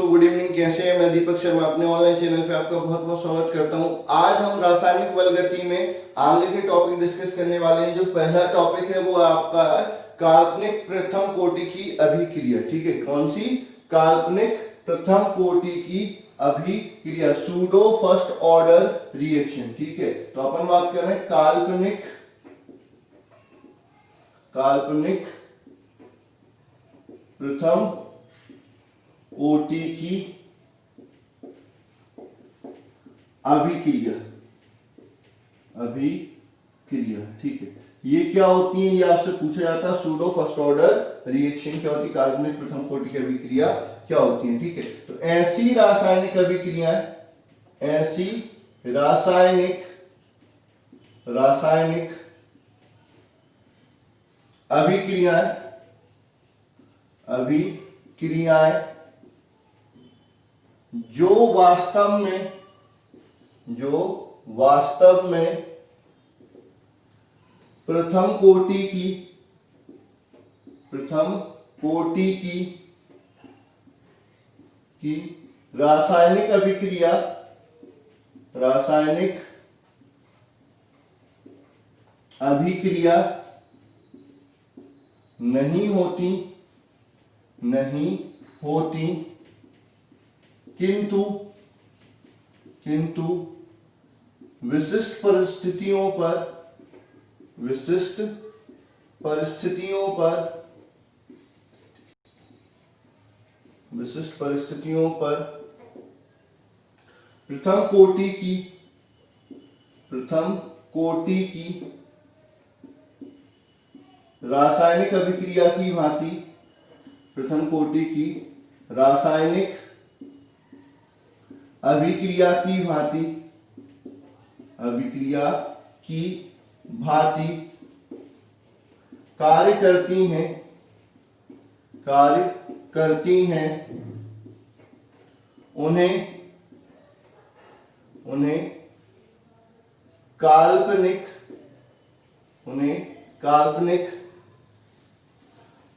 दोस्तों, good evening. कैसे हैं? मैं दीपक शर्मा अपने ऑनलाइन चैनल पे आपका बहुत बहुत स्वागत करता हूं। आज हम रासायनिक बल गति में आगे के टॉपिक डिस्कस करने वाले हैं। जो पहला टॉपिक है वो आपका काल्पनिक प्रथम कोटि की अभिक्रिया। ठीक है, कौन सी? काल्पनिक प्रथम कोटि की अभिक्रिया, सूडो फर्स्ट ऑर्डर रिएक्शन। ठीक है, तो अपन बात कर रहे हैं काल्पनिक प्रथम कोटि की अभिक्रिया। ठीक है, ये क्या होती है? ये आपसे पूछा जाता है। सूडो फर्स्ट ऑर्डर रिएक्शन क्या होती है? काल्पनिक प्रथम कोटि की अभिक्रिया क्या होती है? ठीक है, तो ऐसी रासायनिक अभिक्रियाएं, ऐसी रासायनिक अभिक्रियाएं जो वास्तव में प्रथम कोटि की रासायनिक अभिक्रिया नहीं होती, किंतु विशिष्ट परिस्थितियों पर प्रथम कोटि की रासायनिक अभिक्रिया की भांति, प्रथम कोटि की रासायनिक अभिक्रिया की भांति कार्य करती हैं, उन्हें काल्पनिक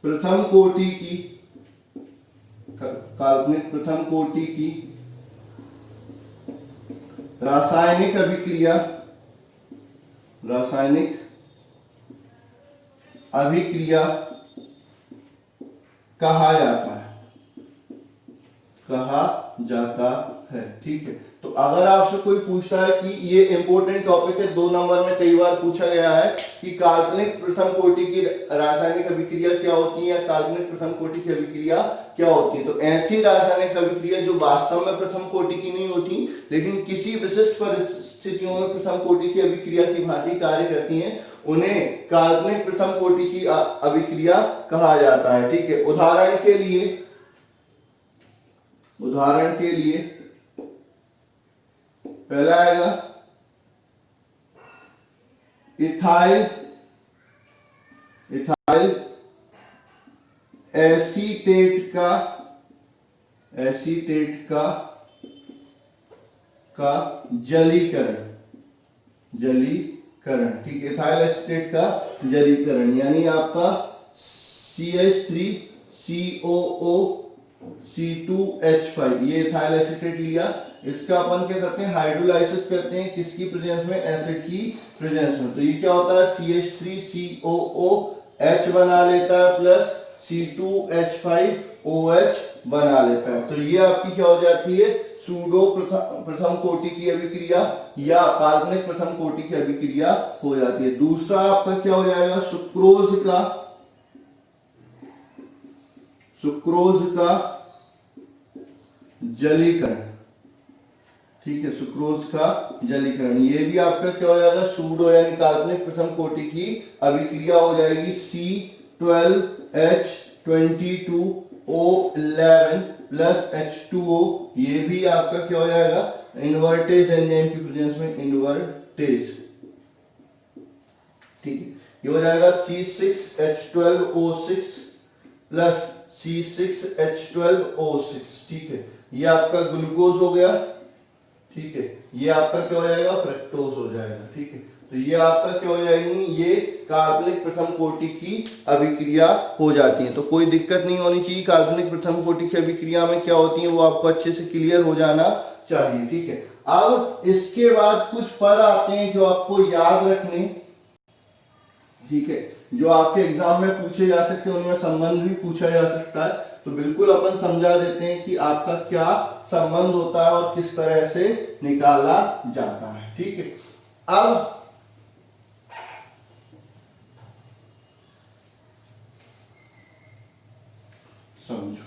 प्रथम कोटि की रासायनिक अभिक्रिया कहा जाता है। ठीक है, तो अगर आपसे कोई पूछता है कि ये इंपॉर्टेंट टॉपिक है, 2 नंबर में कई बार पूछा गया है कि काल्पनिक प्रथम कोटि की रासायनिक अभिक्रिया क्या होती है या काल्पनिक प्रथम कोटि की अभिक्रिया क्या होती है, तो ऐसी रासायनिक अभिक्रिया जो वास्तव में प्रथम कोटि की नहीं होती लेकिन किसी विशिष्ट परिस्थितियों में प्रथम कोटि की अभिक्रिया की भांति कार्य करती हैं, उन्हें काल्पनिक प्रथम कोटि की अभिक्रिया कहा जाता है। ठीक है, उदाहरण के लिए पहला आएगा इथाइल एसीटेट का जलीकरण। ठीक है, इथाइल एसीटेट का जलीकरण यानी आपका CH3COO-C2H5, ये इथाइल एसीटेट लिया। इसका अपन क्या करते हैं? हाइड्रोलाइसिस करते हैं। किसकी प्रेजेंस में? एसिड की प्रेजेंस में। तो ये क्या होता है? CH3COOH बना लेता है प्लस C2H5OH बना लेता है। तो ये आपकी क्या हो जाती है? सूडो प्रथम कोटि की अभिक्रिया या काल्पनिक प्रथम कोटि की अभिक्रिया हो जाती है। दूसरा आपका क्या हो जाएगा? सुक्रोज का जलीकरण। ठीक है, सुक्रोज का जलीकरण, ये भी आपका क्या हो जाएगा? सूडो यानी काल्पनिक प्रथम कोटि की अभिक्रिया हो जाएगी। C12H22O11 प्लस H2O, ये भी आपका क्या हो जाएगा? इन्वर्टेज एंजाइम की प्रेजेंस में इन्वर्टेज। ठीक है, ये हो जाएगा C6H12O6 प्लस C6H12O6। ठीक है, ये आपका ग्लूकोज हो गया। ठीक है, ये आपका क्या हो जाएगा? फ्रक्टोज हो जाएगा। ठीक है, तो ये आपका क्या हो जाएगी, ये कार्बनिक प्रथम कोटि की अभिक्रिया हो जाती है। तो कोई दिक्कत नहीं होनी चाहिए, कार्बनिक प्रथम कोटि की अभिक्रिया में क्या होती है वो आपको अच्छे से क्लियर हो जाना चाहिए, ठीक है। अब इसके बाद कुछ पद आते हैं जो आपको याद रखने, ठीक है, जो आपके एग्जाम में पूछे जा सकते हैं, उनमें संबंध भी पूछा जा सकता है। तो बिल्कुल अपन समझा देते हैं कि आपका क्या संबंध होता है और किस तरह से निकाला जाता है, ठीक है। अब समझो,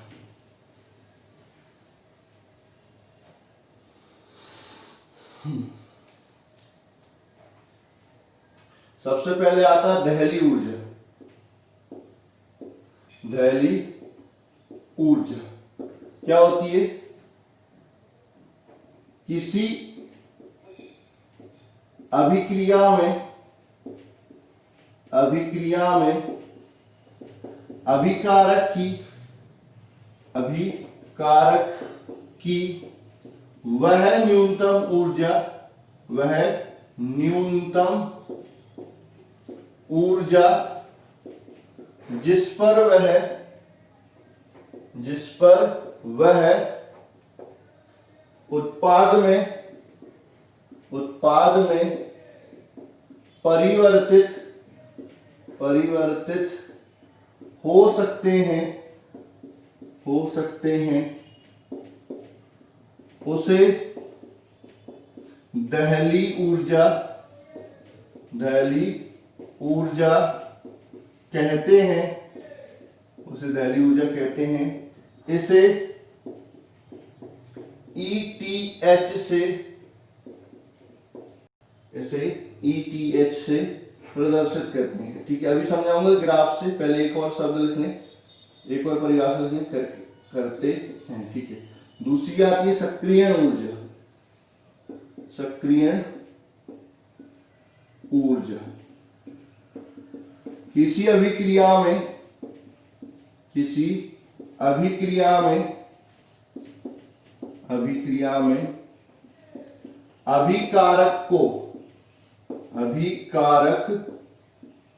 सबसे पहले आता है दहली ऊर्जा। दहली ऊर्जा क्या होती है, किसी अभिक्रिया में अभिकारक की वह न्यूनतम ऊर्जा जिस पर वह उत्पाद में परिवर्तित हो सकते हैं उसे दहली ऊर्जा कहते हैं। इसे ETH से प्रदर्शित करते हैं, ठीक है। अभी समझाऊंगा ग्राफ से, पहले एक और शब्द लिख लें, एक और परिभाषा लिख लें, करते हैं, ठीक है। दूसरी आती है सक्रियण ऊर्जा। किसी अभिक्रिया में अभिकारक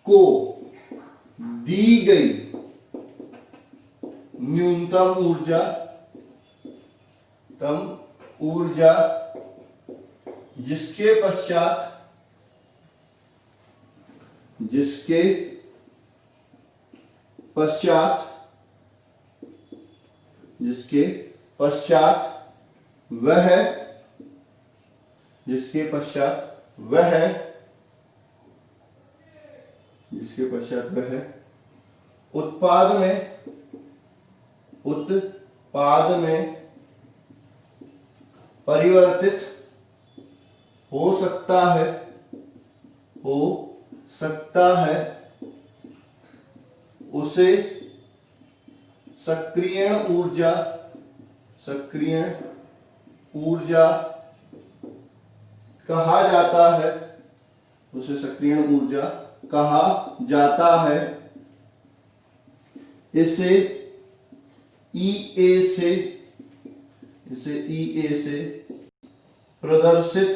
को दी गई न्यूनतम ऊर्जा जिसके पश्चात वह उत्पाद में परिवर्तित हो सकता है उसे सक्रियण ऊर्जा कहा जाता है। इसे EA से प्रदर्शित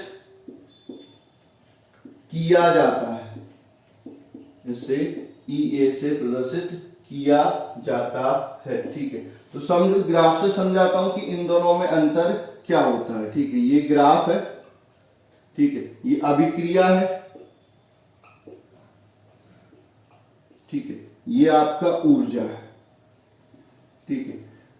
किया जाता है, ठीक है। तो समझो, ग्राफ से समझाता हूं कि इन दोनों में अंतर क्या होता है, ठीक है। ये ग्राफ है, ठीक है, ये अभिक्रिया है, ठीक है, ये आपका ऊर्जा है, ठीक है।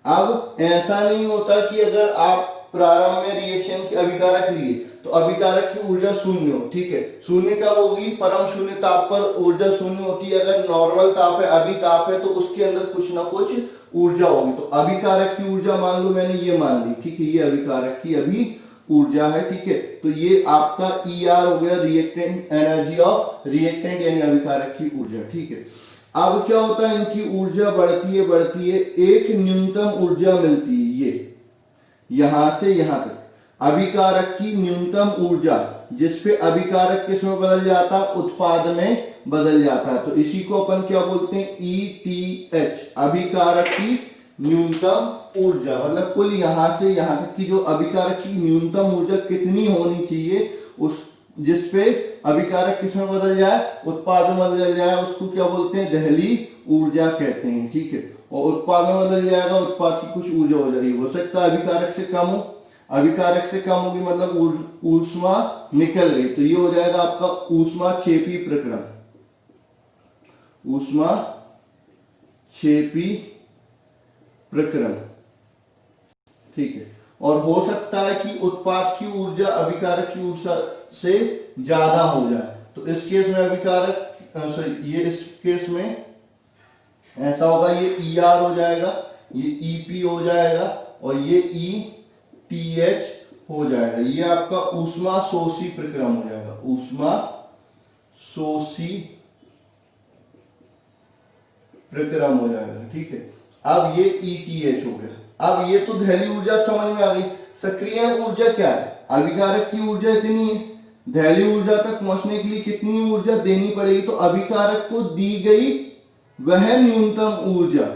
अब ऐसा नहीं होता कि अगर आप प्रारंभ में रिएक्शन की अभिकारक लिए तो अभिकारक की ऊर्जा शून्य हो, ठीक है। शून्य कब होगी, परम शून्य ताप पर ऊर्जा शून्य होती है। अगर नॉर्मल ताप है, अभिताप है, तो उसके अंदर कुछ ना कुछ ऊर्जा होगी। तो अभिकारक की ऊर्जा मान लो मैंने ये मान ली, ठीक है, ये अभिकारक की अभी ऊर्जा है, ठीक है। तो ये आपका ER हो गया, रिएक्टेंट एनर्जी ऑफ रिएक्टेंट, यानी अभिकारक की ऊर्जा, ठीक है। अब क्या होता है, इनकी ऊर्जा बढ़ती है, एक न्यूनतम ऊर्जा मिलती है, ये यहां से यहां तक अभिकारक की न्यूनतम ऊर्जा, जिसपे अभिकारक किसमें बदल जाता, उत्पाद में बदल जाता है। तो इसी को अपन क्या बोलते हैं, ETH, अभिकारक की न्यूनतम ऊर्जा। मतलब कुल यहां से यहां तक की जो अभिकारक की न्यूनतम ऊर्जा कितनी होनी चाहिए, उस जिसपे अभिकारक किसमें बदल जाए, उत्पाद में बदल जाए, उसको क्या बोलते हैं, दहली ऊर्जा कहते हैं। ठीक है, और उत्पाद में बदल जाएगा, उत्पाद की कुछ ऊर्जा हो जाएगी, हो सकता है अभिकारक से कम हो, अभिकारक से कम होगी मतलब ऊष्मा निकल गई, तो ये हो जाएगा आपका ऊष्माक्षेपी प्रकरण, ऊष्माक्षेपी प्रकरण। ठीक है, और हो सकता है कि उत्पाद की ऊर्जा अभिकारक की ऊर्जा से ज्यादा हो जाए, तो इस केस में अभिकारक ये इस केस में ऐसा होगा, ये ER हो जाएगा, ये EP हो जाएगा और ये ETH हो जाएगा। ये आपका ऊष्मा शोषी प्रक्रम हो जाएगा, ऊष्मा शोषी प्रक्रम हो जाएगा। ठीक है, अब ये ETH हो गया। अब ये तो दहली ऊर्जा समझ में आ गई। सक्रिय ऊर्जा क्या है, अभिकारक की ऊर्जा इतनी है, दहली ऊर्जा तक पहुंचने के लिए कितनी ऊर्जा देनी पड़ेगी, तो अभिकारक को दी गई वह न्यूनतम ऊर्जा,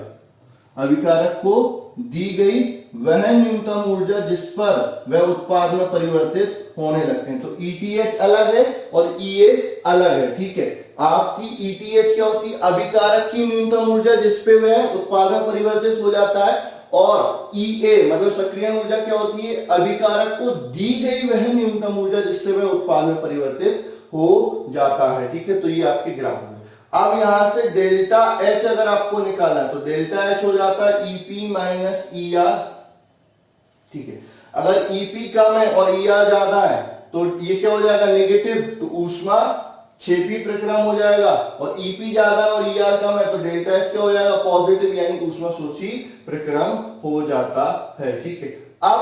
अभिकारक को दी गई वह न्यूनतम ऊर्जा जिस पर वह उत्पाद में परिवर्तित होने लगते हैं। तो ETH अलग है और EA अलग है। ठीक है, आपकी ETH क्या होती है, अभिकारक की न्यूनतम ऊर्जा जिस पे वह उत्पाद में परिवर्तित हो जाता है, और EA मतलब सक्रिय ऊर्जा क्या होती है, अभिकारक को दी गई वह न्यूनतम ऊर्जा जिससे वह उत्पाद में परिवर्तित हो जाता है। ठीक है, तो ये आपके ग्राफ में। अब यहां से डेल्टा H अगर आपको निकालना है तो डेल्टा H हो जाता है EP माइनस ER। ठीक है, अगर EP कम है और ER ज्यादा है तो ये क्या हो जाएगा, नेगेटिव, तो ऊष्मा क्षेपी प्रक्रम हो जाएगा, और EP ज्यादा और ER कम है तो डेल्टा H क्या हो जाएगा, पॉजिटिव, यानी ऊष्मा शोषी प्रक्रम हो जाता है। ठीक है, अब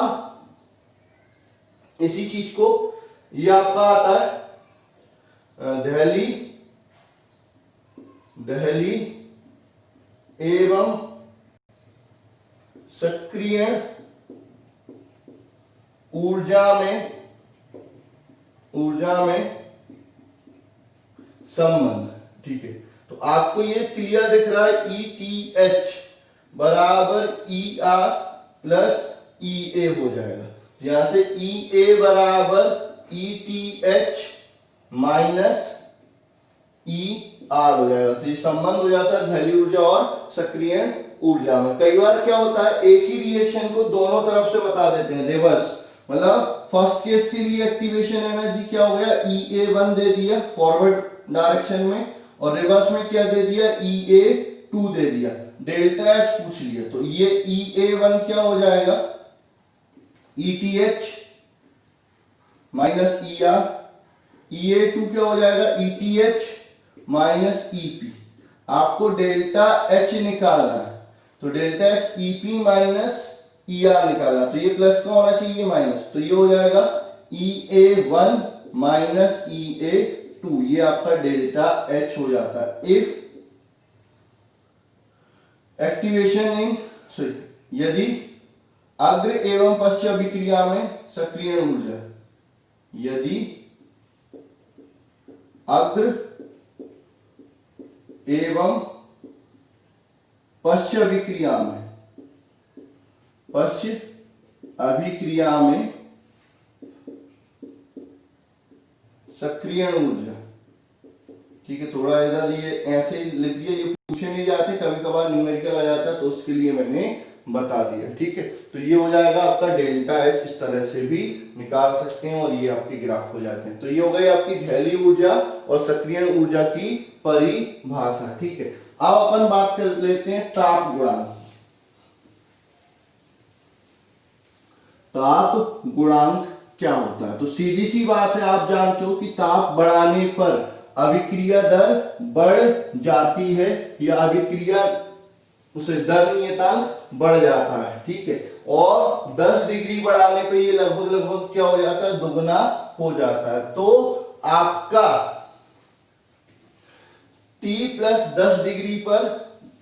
इसी चीज को ये आपका आता है दहली एवं सक्रिय ऊर्जा में संबंध। ठीक है, तो आपको ये क्लियर दिख रहा है, ETH बराबर ER प्लस EA हो जाएगा, यहां से EA बराबर ETH माइनस ER हो जाएगा, तो ये संबंध हो जाता है दहली ऊर्जा और सक्रिय ऊर्जा में। कई बार क्या होता है, एक ही रिएक्शन को दोनों तरफ से बता देते हैं, रिवर्स, मतलब फर्स्ट केस के लिए एक्टिवेशन एनर्जी क्या हो गया, EA1 दे दिया फॉरवर्ड डायरेक्शन में, और रिवर्स में क्या दे दिया, EA2 दे दिया, डेल्टा H पूछ लिया, तो ये EA1 क्या हो जाएगा, ETH माइनस ER, EA2 क्या हो जाएगा, ETH माइनस EP। आपको डेल्टा H निकालना है, तो delta H EP minus ER निकालना, तो ये प्लस का होना चाहिए, माइनस, तो ये हो जाएगा EA1 माइनस EA2, ये आपका डेल्टा H हो जाता है। इफ एक्टिवेशन इन यदि अग्र एवं पश्च अभिक्रिया में सक्रिय ऊर्जा, यदि अग्र एवं पश्च अभिक्रिया में सक्रिय ऊर्जा। ठीक है, थोड़ा इधर ये ऐसे ही लिख दिया, ये पूछे नहीं जाते, कभी कभार न्यूमेरिकल आ जाता है, तो उसके लिए मैंने बता दिया। ठीक है, तो ये हो जाएगा आपका डेल्टा H, इस तरह से भी निकाल सकते हैं, और ये आपके ग्राफ हो जाते हैं। तो ये हो गई आपकी दहली ऊर्जा और सक्रिय ऊर्जा की परिभाषा। ठीक है, अब अपन बात कर लेते हैं ताप गुणांक। ताप गुणांक क्या होता है, तो सीधी सी बात है, आप जानते हो कि ताप बढ़ाने पर अभिक्रिया दर बढ़ जाती है, या अभिक्रिया उसे दर नियतांक बढ़ जाता है। ठीक है, और 10 डिग्री बढ़ाने पे ये लगभग क्या हो जाता है, दुगना हो जाता है। तो आपका T प्लस 10 डिग्री पर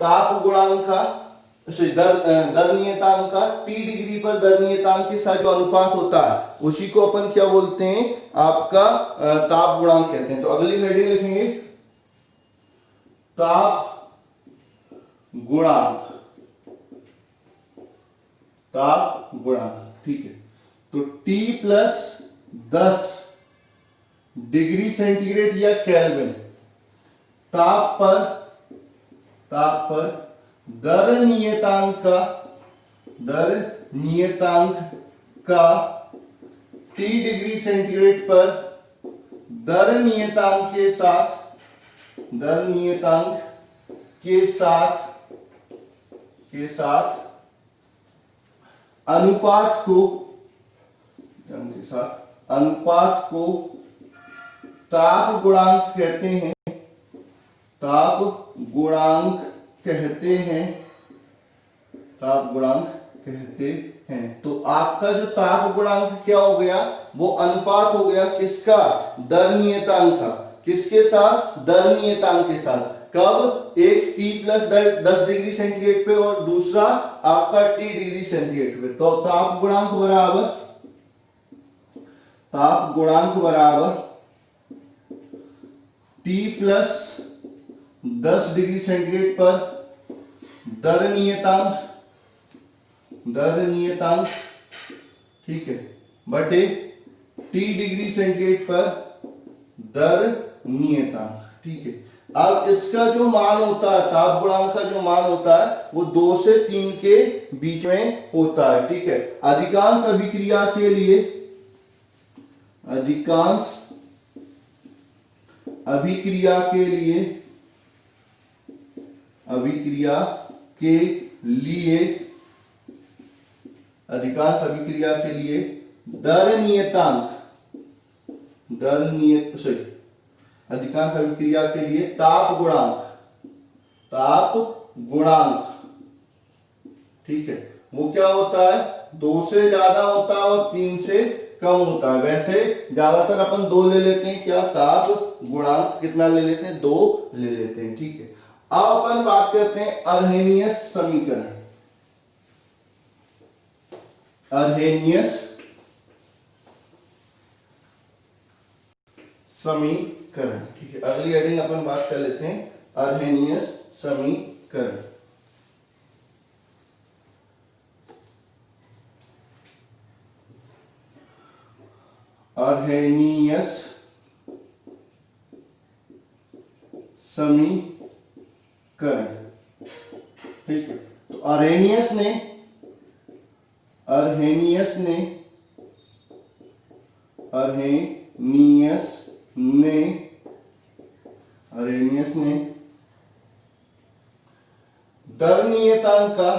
ताप गुणांक का दर नियतांक का T डिग्री पर दर नियतांक के साथ जो अनुपात होता है उसी को अपन क्या बोलते हैं, आपका ताप गुणांक कहते हैं। तो अगली हेडिंग लिखेंगे ताप गुणांक, ताप गुणांक। ठीक है, तो T प्लस 10 डिग्री सेंटीग्रेड या केल्विन, ताप पर दर नियतांक का T डिग्री सेंटीग्रेड पर दर नियतांक के साथ अनुपात को ताप गुणांक कहते हैं। तो आपका जो ताप गुणांक क्या हो गया, वो अनुपात हो गया किसका, दर नियतांक का, किसके साथ, दर नियतांक के साथ। कब, एक T प्लस 10 डिग्री सेंटीग्रेड पे और दूसरा आपका T डिग्री सेंटीग्रेड पे। तो ताप गुणांक बराबर T प्लस 10 डिग्री सेंटीग्रेड पर दर नियतांक, ठीक है, बटे T डिग्री सेंटीग्रेड पर दर नियतांक, ठीक है। अब इसका जो मान होता है, ताप गुणांक का जो मान होता है, वो 2 से 3 के बीच में होता है, ठीक है। अधिकांश अभिक्रिया के लिए ताप गुणांक, ठीक है, वो क्या होता है, 2 से ज्यादा होता है और 3 से कम होता है। वैसे ज्यादातर अपन 2 ले लेते हैं, क्या, ताप गुणांक कितना ले लेते हैं, 2 ले लेते हैं, ठीक है। अब अपन बात करते हैं अर्हेनियस समीकरण। ठीक है, अगली हेडिंग अपन बात कर लेते हैं अर्हेनियस समीकरण। अर्हेनियस समीकरण, ठीक है। तो अर्हेनियस ने दर नियतांक का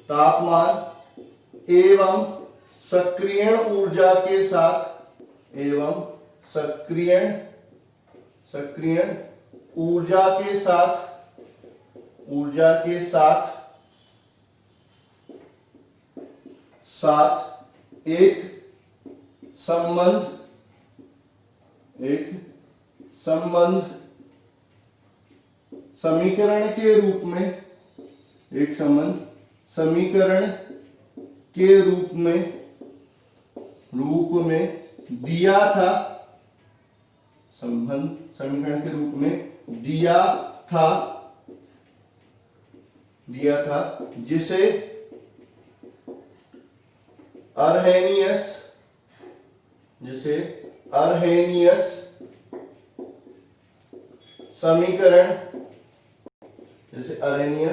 तापमान एवं सक्रियण ऊर्जा के साथ एक संबंध समीकरण के रूप में दिया था, समीकरण के रूप में दिया था, जिसे अर्हेनियस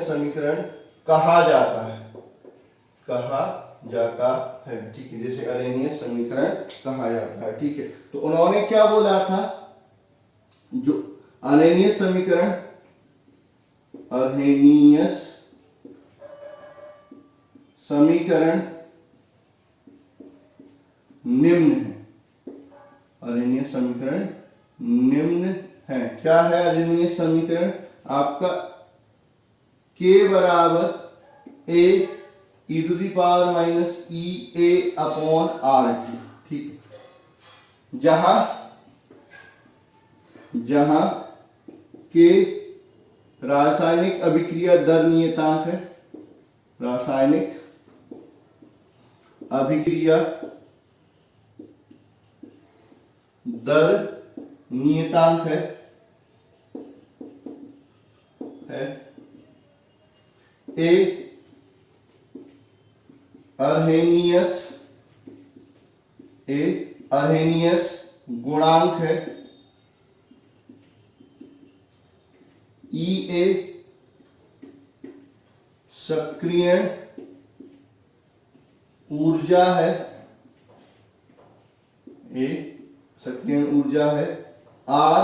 समीकरण कहा जाता है, ठीक है, जैसे अर्हेनियस समीकरण कहा जाता है, ठीक है। तो उन्होंने क्या बोला था, जो अर्हेनियस समीकरण निम्न है। क्या है अर्हेनियस समीकरण आपका, K बराबर A e to the power minus EA upon RT, ठीक है। जहां K रासायनिक अभिक्रिया दर नियतांक है, रासायनिक अभिक्रिया दर नियतांक है। A अर्हेनियस ए अर्हेनियस गुणांक है, ई ए सक्रियण ऊर्जा है, ए सक्रियण ऊर्जा है, आर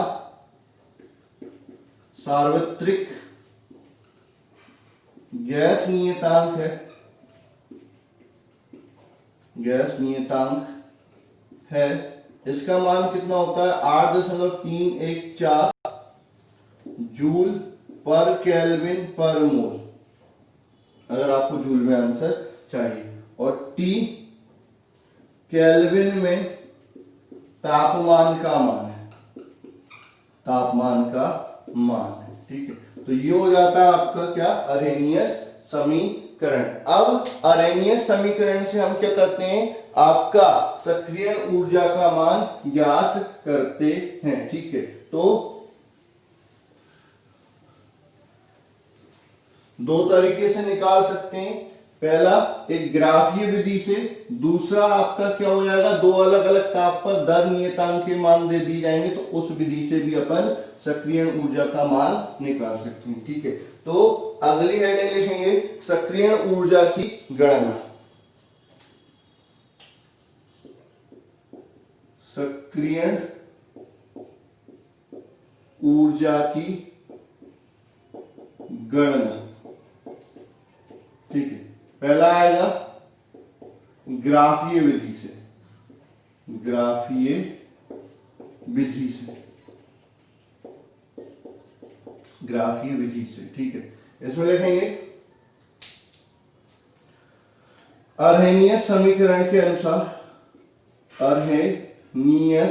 सार्वत्रिक गैस नियतांक है, गैस नियतांक है। इसका मान कितना होता है 8.314 जूल पर केल्विन पर मोल, अगर आपको जूल में आंसर चाहिए। और टी केल्विन में तापमान का मान है, तापमान का मान है, ठीक है। तो ये हो जाता है आपका क्या अरेनियस समीकरण। अब अरेनियस समीकरण से हम क्या करते हैं, आपका सक्रिय ऊर्जा का मान ज्ञात करते हैं, ठीक है। तो दो तरीके से निकाल सकते हैं, पहला एक ग्राफीय विधि से, दूसरा आपका क्या हो जाएगा, दो अलग अलग ताप पर दर नियतांक के मान दे दी जाएंगे तो उस विधि से भी अपन सक्रिय ऊर्जा का मान निकाल सकते हैं, ठीक है। तो अगली हेडिंग लिखेंगे सक्रिय ऊर्जा की गणना। सक्रिय ऊर्जा की गणना, ठीक है। पहला आएगा ग्राफीय विधि से, ग्राफीय विधि से, ग्राफीय विधि से, ठीक है। इसमें लिखेंगे अर्हेनियस समीकरण के अनुसार, अर्हेनियस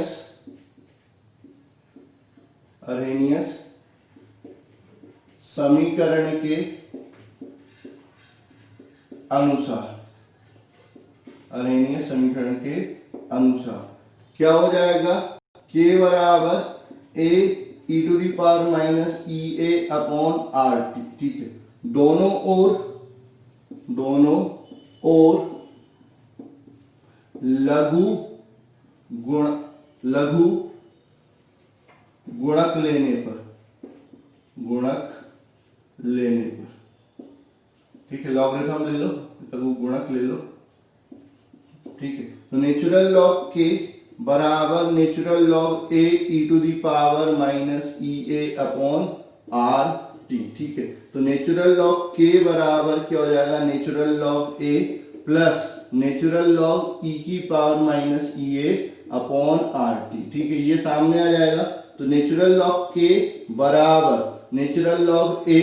समीकरण के अनुसार, अर्हेनियस समीकरण के अनुसार क्या हो जाएगा, k बराबर a e to the power minus E A upon R T, ठीक है। दोनों ओर लघु गुणक लेने पर, ठीक है, लॉगरिथम ले लो, लघु गुणक ले लो, ठीक है। तो नेचुरल लॉग के बराबर natural log A E to the power minus E A upon R T, ठीक है। तो नेचुरल लॉग के बराबर क्या हो जाएगा, नेचुरल लॉग ए प्लस नेचुरल लॉग ई की power minus E A upon R T, ठीक है। ये सामने आ जाएगा। तो नेचुरल लॉग के बराबर natural log A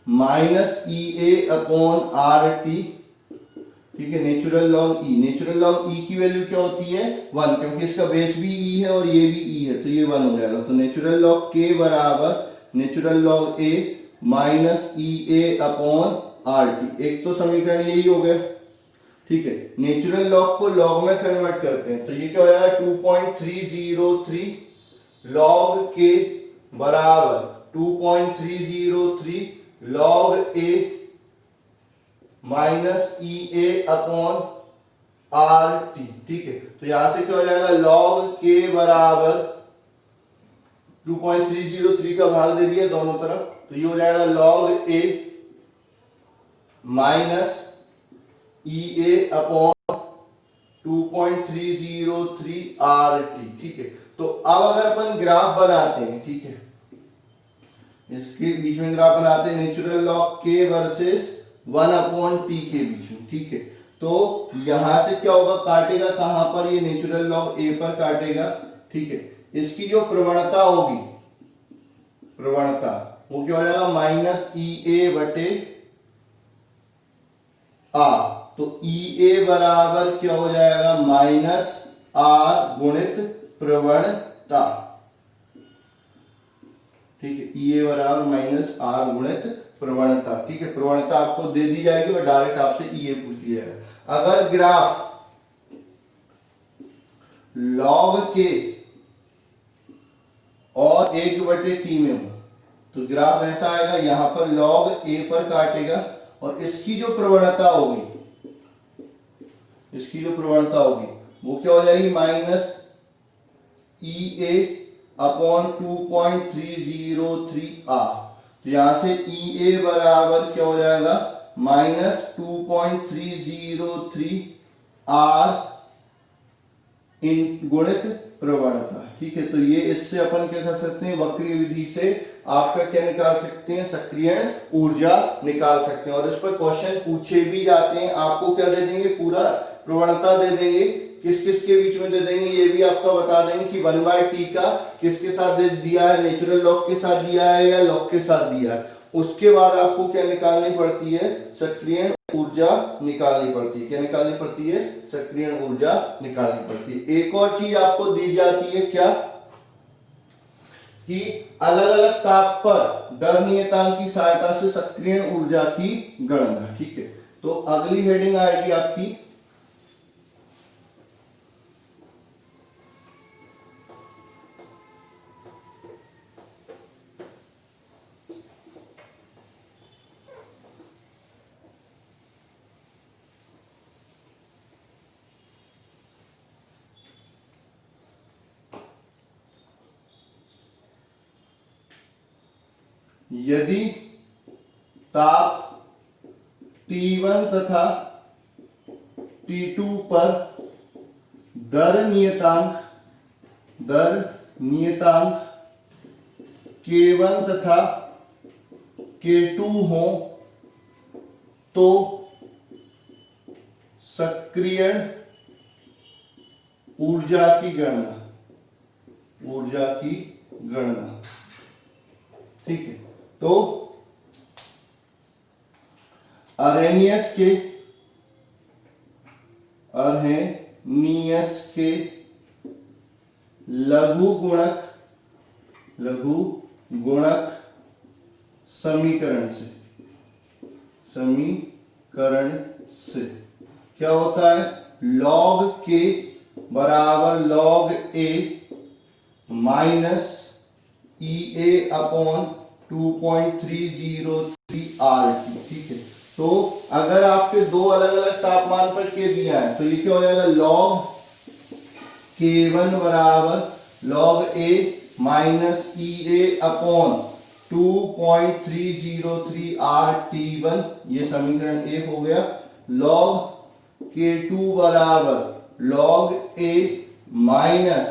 minus E A upon R T, ठीक है। नेचुरल लॉग ई की वैल्यू क्या होती है 1, क्योंकि इसका बेस भी ई है और ये भी ई है, तो ये 1 हो जाएगा। तो नेचुरल लॉग के बराबर natural log A minus E A upon R T. एक तो समीकरण यही हो गया, ठीक है। नेचुरल लॉग को लॉग में कन्वर्ट करते हैं, तो ये क्या हो जाएगा 2.303 लॉग के बराबर 2.303 log A minus E A upon R T, ठीक है। तो यहां से क्या हो जाएगा, लॉग के बराबर 2.303 का भाग दे दिया दोनों तरफ, तो ये हो जाएगा log A minus E A upon 2.303 are T, ठीक है। तो अब अगर अपन ग्राफ बनाते हैं, ठीक है, इसके बीच में ग्राफ बनाते हैं नेचुरल लॉग के वर्सेस 1 अपॉन टी के बीच में, ठीक है। तो यहां से क्या होगा, काटेगा कहां पर, ये नेचुरल लॉग ए पर काटेगा, ठीक है। इसकी जो प्रवणता होगी, प्रवणता वो क्या हो जाएगा माइनस ई ए बटे आर। तो ई ए बराबर क्या हो जाएगा माइनस आर गुणित प्रवणता, ठीक है। ई ए बराबर माइनस आर गुणित प्रवणता, ठीक है। प्रवणता आपको दे दी जाएगी और डायरेक्ट आपसे ई ए पूछ लिया जाएगा। अगर ग्राफ लॉग के और 1/t में हो तो ग्राफ ऐसा आएगा, यहां पर लॉग ए पर काटेगा और इसकी जो प्रवणता होगी, इसकी जो प्रवणता होगी वो क्या हो जाएगी, माइनस EA अपॉन 2.303 आर। तो यहां से EA बराबर क्या हो जाएगा, माइनस 2.303 आर इन गुणित प्रवणता। ठीक है, तो ये इससे अपन क्या कर सकते हैं, वक्रीय विधि से आपका क्या निकाल सकते हैं, सक्रियण ऊर्जा निकाल सकते हैं। और इस पर क्वेश्चन पूछे भी जाते हैं, आपको क्या दे देंगे, पूरा प्रवणता दे देंगे, किस किस के बीच में दे देंगे ये भी आपका बता देंगे कि 1/t का किसके साथ दे दिया है, नेचुरल लॉग के साथ दिया है या लॉग के साथ दिया है। उसके बाद आपको क्या निकालनी पड़ती है, सक्रियण ऊर्जा निकालनी पड़ती है। क्या निकालनी पड़ती है, सक्रियण ऊर्जा निकालनी पड़ती है। एक और चीज आपको दी जाती है क्या, कि अलग अलग ताप पर दर नियतांक की सहायता से सक्रियण ऊर्जा की गणना। ठीक है, तो अगली हेडिंग आएगी आपकी यदि ताप T1 तथा T2 पर दर नियतांक K1 तथा K2 हो तो सक्रियण ऊर्जा की गणना। ठीक है, तो अरेनियस के लघु गुणक समीकरण से क्या होता है, log k बराबर log a minus EA upon 2.303 RT। ठीक है, तो अगर आपके दो अलग अलग तापमान पर के दिया है तो ये क्या हो जाएगा, log K1 बराबर log A minus EA upon 2.303 RT1, ये समीकरण 1 हो गया। log K2 बराबर log A minus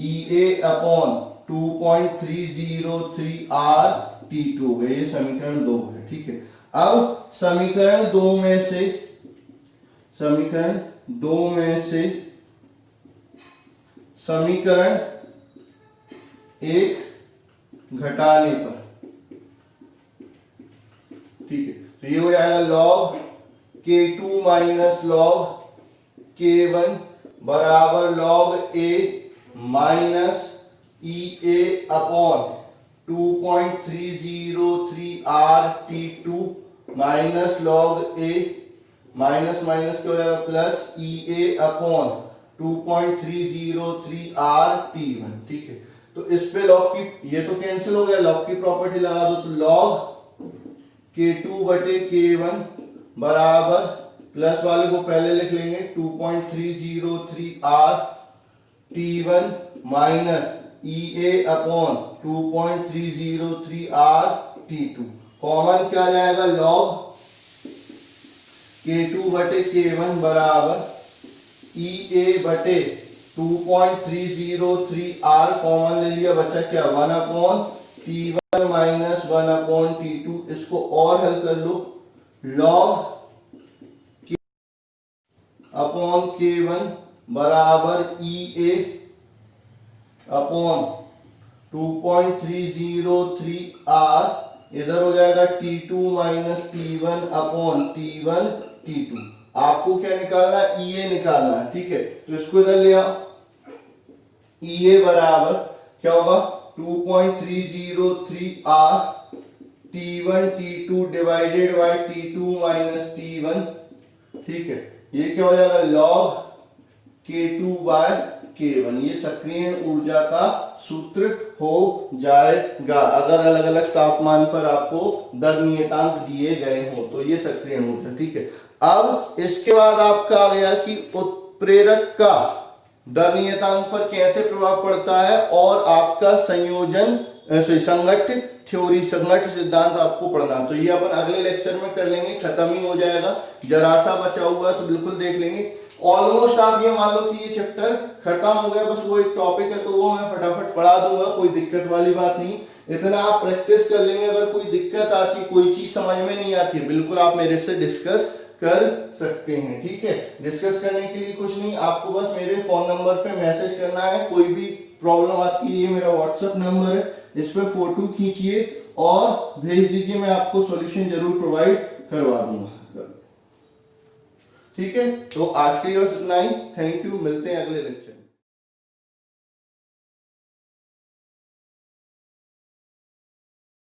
EA upon 2.303 RT2 हो गया, ये समीकरण 2 है। ठीक है, अब समीकरण दो में से समीकरण 1 घटाने पर, ठीक है, तो ये हो जाएगा log K2 minus log K1 बराबर log A minus EA upon 2.303 RT2 minus log A minus minus क्या हो जाएगा, प्लस EA अपॉन 2.303 RT1। ठीक है, तो इस पे लॉग की, ये तो कैंसिल हो गया, लॉग की प्रॉपर्टी लगा दो, तो log K2 बटे K1 बराबर, प्लस वाले को पहले लिख लेंगे 2.303 RT1 minus EA upon 2.303 RT2। Common क्या जाएगा, log K2 बटे K1 बराबर EA बटे 2.303 R कॉमन ले लिया, बचा क्या 1 upon T1 minus 1 upon T2। इसको और हल कर लो, log अपॉन K1 बराबर EA अपॉन 2.303 R, इधर हो जाएगा T2 minus T1 upon T1 T2। आपको क्या निकालना है, EA निकालना है। ठीक है, तो इसको इधर ले आओ, EA बराबर क्या होगा 2.303 R T1 T2 divided by T2 minus T1। ठीक है, ये क्या हो जाएगा log K2 बाय K1, ये सक्रिय ऊर्जा का सूत्र हो जाएगा अगर अलग अलग तापमान पर आपको दर नियतांक दिए गए हो, तो ये सक्रिय अणु है। ठीक है, अब इसके बाद आपका आ गया कि उत्प्रेरक का दर नियतांक पर कैसे प्रभाव पड़ता है, और आपका संयोजन संगठित थ्योरी, संगठित सिद्धांत आपको पढ़ना। तो ये अपन अगले लेक्चर में कर लेंगे, खत्म ही हो जाएगा, जरा सा बचा हुआ है तो बिल्कुल देख लेंगे। ऑलमोस्ट आप ये मान लो कि ये चैप्टर खत्म हो गया, बस वो एक टॉपिक है तो वो मैं फटाफट पढ़ा दूंगा, कोई दिक्कत वाली बात नहीं। इतना आप प्रैक्टिस कर लेंगे, अगर कोई दिक्कत आती, कोई चीज समझ में नहीं आती, बिल्कुल आप मेरे से डिस्कस कर सकते हैं। ठीक है, डिस्कस करने के लिए कुछ नहीं, आपको बस मेरे फोन नंबर पे मैसेज करना है, कोई भी प्रॉब्लम आती है, ये मेरा व्हाट्सएप नंबर है, इस पे फोटो खींचिए और भेज दीजिए, मैं आपको सॉल्यूशन जरूर प्रोवाइड करवा दूंगा। ठीक है, तो आज के लिए बस इतना ही। थैंक यू, मिलते हैं अगले लेक्चर।